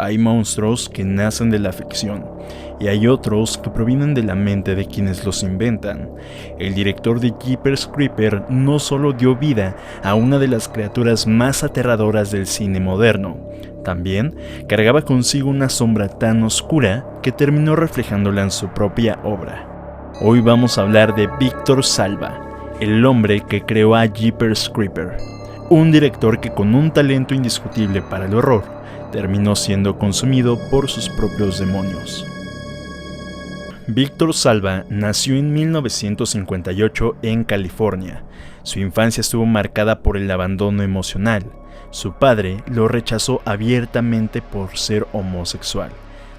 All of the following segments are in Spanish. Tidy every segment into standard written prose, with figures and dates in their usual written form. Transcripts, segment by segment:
Hay monstruos que nacen de la ficción, y hay otros que provienen de la mente de quienes los inventan. El director de Jeepers Creepers no solo dio vida a una de las criaturas más aterradoras del cine moderno, también cargaba consigo una sombra tan oscura que terminó reflejándola en su propia obra. Hoy vamos a hablar de Víctor Salva, el hombre que creó a Jeepers Creepers, un director que con un talento indiscutible para el horror, terminó siendo consumido por sus propios demonios. Víctor Salva nació en 1958 en California. Su infancia estuvo marcada por el abandono emocional. Su padre lo rechazó abiertamente por ser homosexual.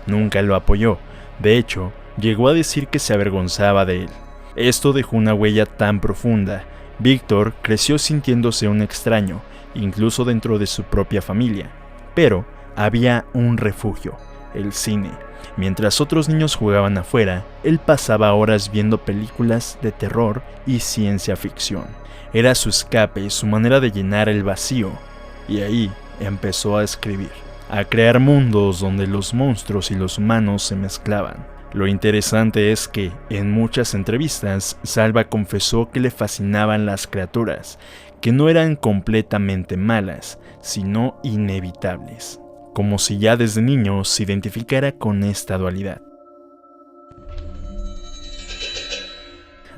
Nunca lo apoyó. De hecho, llegó a decir que se avergonzaba de él. Esto dejó una huella tan profunda. Víctor creció sintiéndose un extraño, incluso dentro de su propia familia. Pero había un refugio, el cine. Mientras otros niños jugaban afuera, él pasaba horas viendo películas de terror y ciencia ficción. Era su escape y su manera de llenar el vacío. Y ahí empezó a escribir, a crear mundos donde los monstruos y los humanos se mezclaban. Lo interesante es que, en muchas entrevistas, Salva confesó que le fascinaban las criaturas, que no eran completamente malas, sino inevitables, como si ya desde niño se identificara con esta dualidad.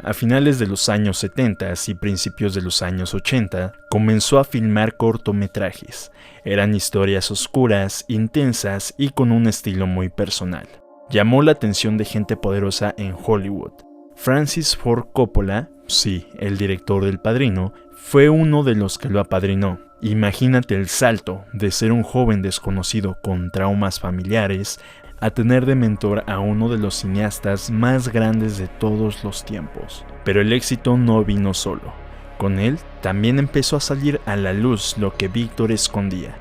A finales de los años 70 y principios de los años 80, comenzó a filmar cortometrajes. Eran historias oscuras, intensas y con un estilo muy personal. Llamó la atención de gente poderosa en Hollywood. Francis Ford Coppola, sí, el director del Padrino, fue uno de los que lo apadrinó. Imagínate el salto de ser un joven desconocido con traumas familiares a tener de mentor a uno de los cineastas más grandes de todos los tiempos. Pero el éxito no vino solo. Con él también empezó a salir a la luz lo que Víctor escondía.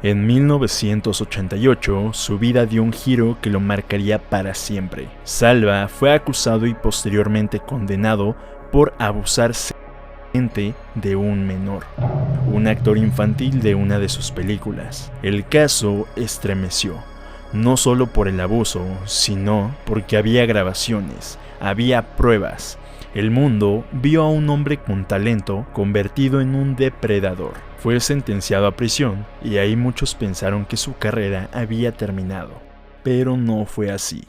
En 1988, su vida dio un giro que lo marcaría para siempre. Salva fue acusado y posteriormente condenado por abusar sexualmente de un menor, un actor infantil de una de sus películas. El caso estremeció, no solo por el abuso, sino porque había grabaciones, había pruebas. El mundo vio a un hombre con talento convertido en un depredador. Fue sentenciado a prisión y ahí muchos pensaron que su carrera había terminado, pero no fue así.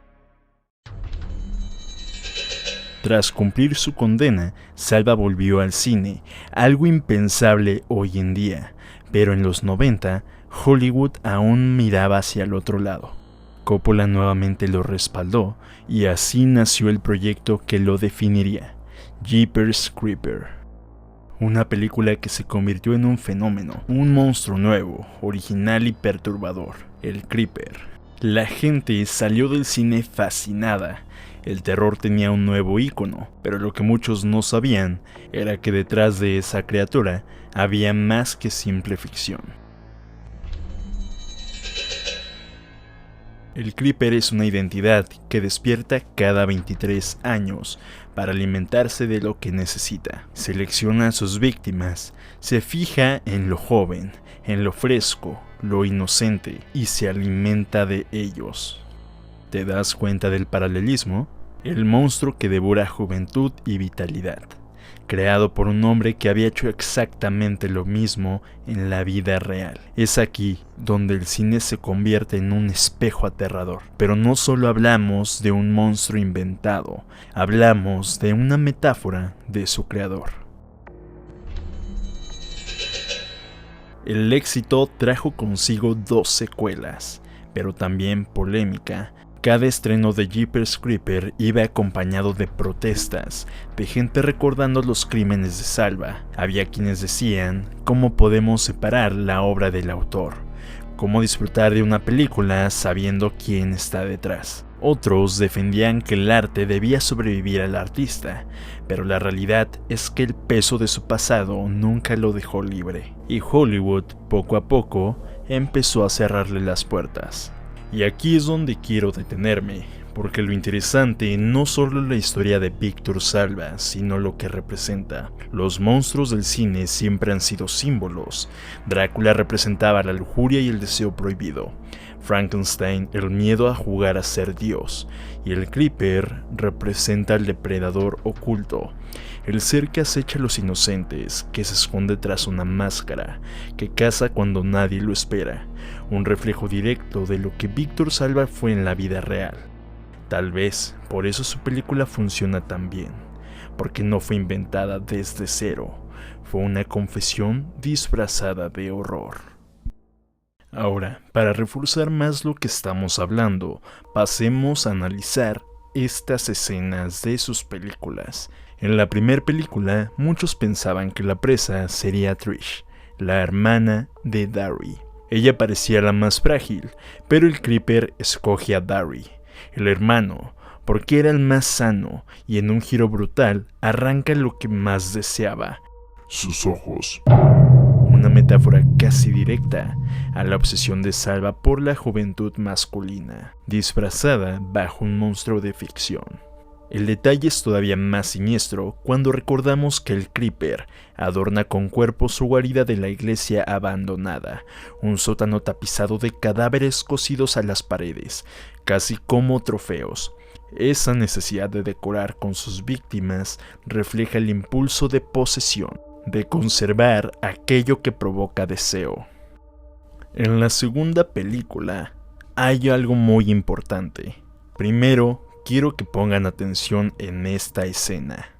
Tras cumplir su condena, Salva volvió al cine, algo impensable hoy en día, pero en los 90, Hollywood aún miraba hacia el otro lado. Coppola nuevamente lo respaldó y así nació el proyecto que lo definiría, Jeepers Creepers. Una película que se convirtió en un fenómeno, un monstruo nuevo, original y perturbador, el Creeper. La gente salió del cine fascinada. El terror tenía un nuevo ícono, pero lo que muchos no sabían era que detrás de esa criatura había más que simple ficción. El Creeper es una identidad que despierta cada 23 años para alimentarse de lo que necesita. Selecciona a sus víctimas, se fija en lo joven, en lo fresco, lo inocente y se alimenta de ellos. ¿Te das cuenta del paralelismo? El monstruo que devora juventud y vitalidad, creado por un hombre que había hecho exactamente lo mismo en la vida real. Es aquí donde el cine se convierte en un espejo aterrador. Pero no solo hablamos de un monstruo inventado, hablamos de una metáfora de su creador. El éxito trajo consigo 2 secuelas, pero también polémica. Cada estreno de Jeepers Creepers iba acompañado de protestas, de gente recordando los crímenes de Salva. Había quienes decían, ¿cómo podemos separar la obra del autor? ¿Cómo disfrutar de una película sabiendo quién está detrás? Otros defendían que el arte debía sobrevivir al artista, pero la realidad es que el peso de su pasado nunca lo dejó libre, y Hollywood, poco a poco, empezó a cerrarle las puertas. Y aquí es donde quiero detenerme, Porque lo interesante no solo es la historia de Víctor Salva, sino lo que representa. Los monstruos del cine siempre han sido símbolos. Drácula representaba la lujuria y el deseo prohibido. Frankenstein, el miedo a jugar a ser Dios. Y el Creeper representa al depredador oculto. El ser que acecha a los inocentes, que se esconde tras una máscara, que caza cuando nadie lo espera. Un reflejo directo de lo que Víctor Salva fue en la vida real. Tal vez por eso su película funciona tan bien, porque no fue inventada desde cero, fue una confesión disfrazada de horror. Ahora, para reforzar más lo que estamos hablando, pasemos a analizar estas escenas de sus películas. En la primera película, muchos pensaban que la presa sería Trish, la hermana de Darry. Ella parecía la más frágil, pero el Creeper escoge a Darry, el hermano, porque era el más sano y en un giro brutal arranca lo que más deseaba, sus ojos. Una metáfora casi directa a la obsesión de Salva por la juventud masculina, disfrazada bajo un monstruo de ficción. El detalle es todavía más siniestro cuando recordamos que el Creeper adorna con cuerpos su guarida de la iglesia abandonada, un sótano tapizado de cadáveres cosidos a las paredes, casi como trofeos. Esa necesidad de decorar con sus víctimas refleja el impulso de posesión, de conservar aquello que provoca deseo. En la segunda película hay algo muy importante. Primero, quiero que pongan atención en esta escena.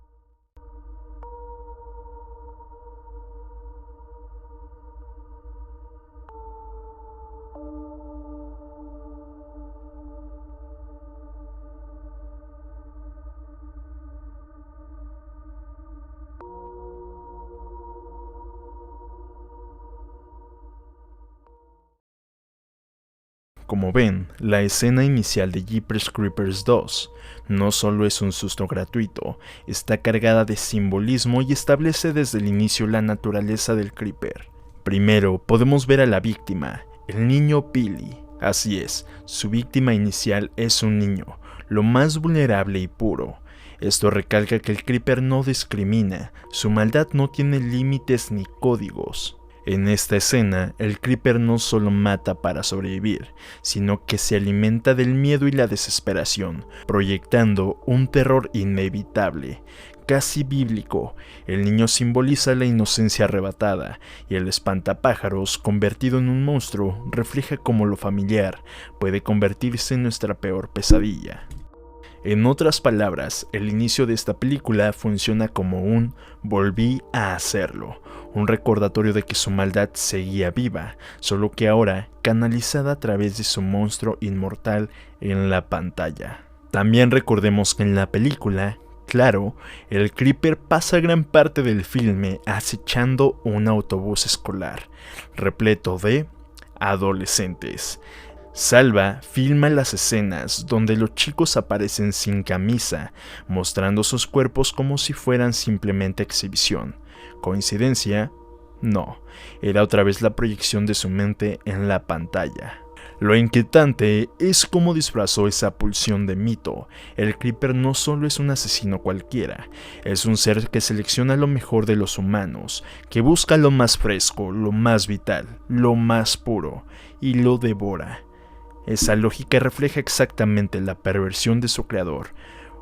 Como ven, la escena inicial de Jeepers Creepers 2 no solo es un susto gratuito, está cargada de simbolismo y establece desde el inicio la naturaleza del Creeper. Primero, podemos ver a la víctima, el niño Billy. Así es, su víctima inicial es un niño, lo más vulnerable y puro. Esto recalca que el Creeper no discrimina, su maldad no tiene límites ni códigos. En esta escena, el Creeper no solo mata para sobrevivir, sino que se alimenta del miedo y la desesperación, proyectando un terror inevitable, casi bíblico. El niño simboliza la inocencia arrebatada, y el espantapájaros, convertido en un monstruo, refleja cómo lo familiar puede convertirse en nuestra peor pesadilla. En otras palabras, el inicio de esta película funciona como un volví a hacerlo, un recordatorio de que su maldad seguía viva, solo que ahora canalizada a través de su monstruo inmortal en la pantalla. También recordemos que en la película, claro, el Creeper pasa gran parte del filme acechando un autobús escolar, repleto de adolescentes. Salva filma las escenas donde los chicos aparecen sin camisa, mostrando sus cuerpos como si fueran simplemente exhibición. ¿Coincidencia? No, era otra vez la proyección de su mente en la pantalla. Lo inquietante es cómo disfrazó esa pulsión de mito. El Creeper no solo es un asesino cualquiera, es un ser que selecciona lo mejor de los humanos, que busca lo más fresco, lo más vital, lo más puro, y lo devora. Esa lógica refleja exactamente la perversión de su creador,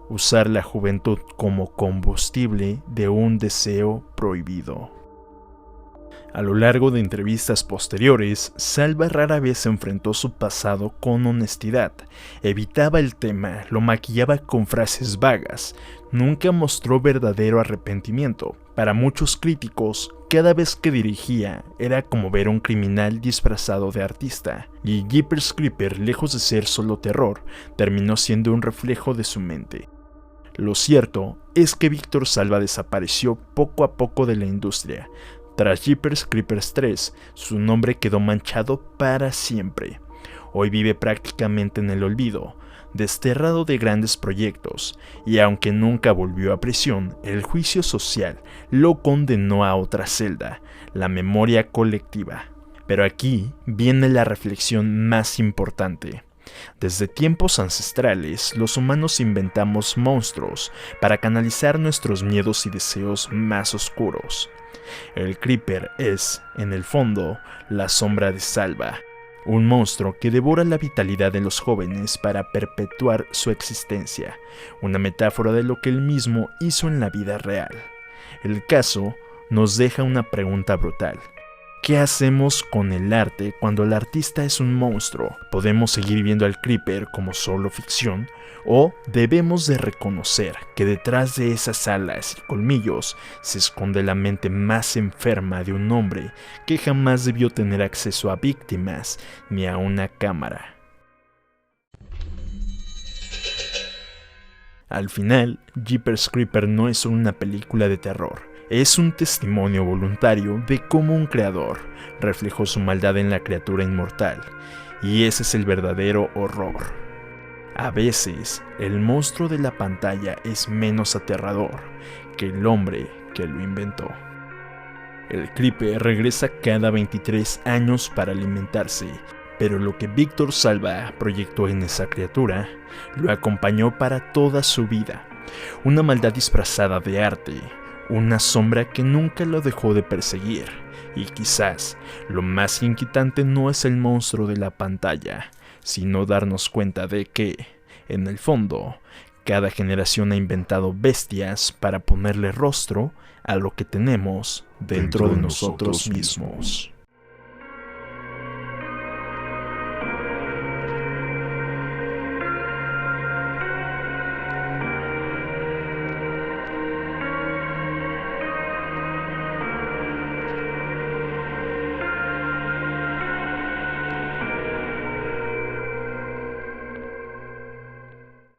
usar la juventud como combustible de un deseo prohibido. A lo largo de entrevistas posteriores, Salva rara vez enfrentó su pasado con honestidad, evitaba el tema, lo maquillaba con frases vagas, nunca mostró verdadero arrepentimiento. Para muchos críticos, cada vez que dirigía era como ver a un criminal disfrazado de artista, y Jeepers Creepers, lejos de ser solo terror, terminó siendo un reflejo de su mente. Lo cierto es que Víctor Salva desapareció poco a poco de la industria. Tras Jeepers Creepers 3, su nombre quedó manchado para siempre. Hoy vive prácticamente en el olvido, desterrado de grandes proyectos, y aunque nunca volvió a prisión, el juicio social lo condenó a otra celda, la memoria colectiva. Pero aquí viene la reflexión más importante. Desde tiempos ancestrales, los humanos inventamos monstruos para canalizar nuestros miedos y deseos más oscuros. El Creeper es, en el fondo, la sombra de Salva, un monstruo que devora la vitalidad de los jóvenes para perpetuar su existencia, una metáfora de lo que él mismo hizo en la vida real. El caso nos deja una pregunta brutal. ¿Qué hacemos con el arte cuando el artista es un monstruo? ¿Podemos seguir viendo al Creeper como solo ficción? ¿O debemos de reconocer que detrás de esas alas y colmillos se esconde la mente más enferma de un hombre que jamás debió tener acceso a víctimas ni a una cámara? Al final, Jeepers Creeper no es solo una película de terror. Es un testimonio voluntario de cómo un creador reflejó su maldad en la criatura inmortal, y ese es el verdadero horror. A veces, el monstruo de la pantalla es menos aterrador que el hombre que lo inventó. El Creeper regresa cada 23 años para alimentarse, pero lo que Víctor Salva proyectó en esa criatura lo acompañó para toda su vida. Una maldad disfrazada de arte, una sombra que nunca lo dejó de perseguir, y quizás lo más inquietante no es el monstruo de la pantalla, sino darnos cuenta de que, en el fondo, cada generación ha inventado bestias para ponerle rostro a lo que tenemos dentro de nosotros mismos.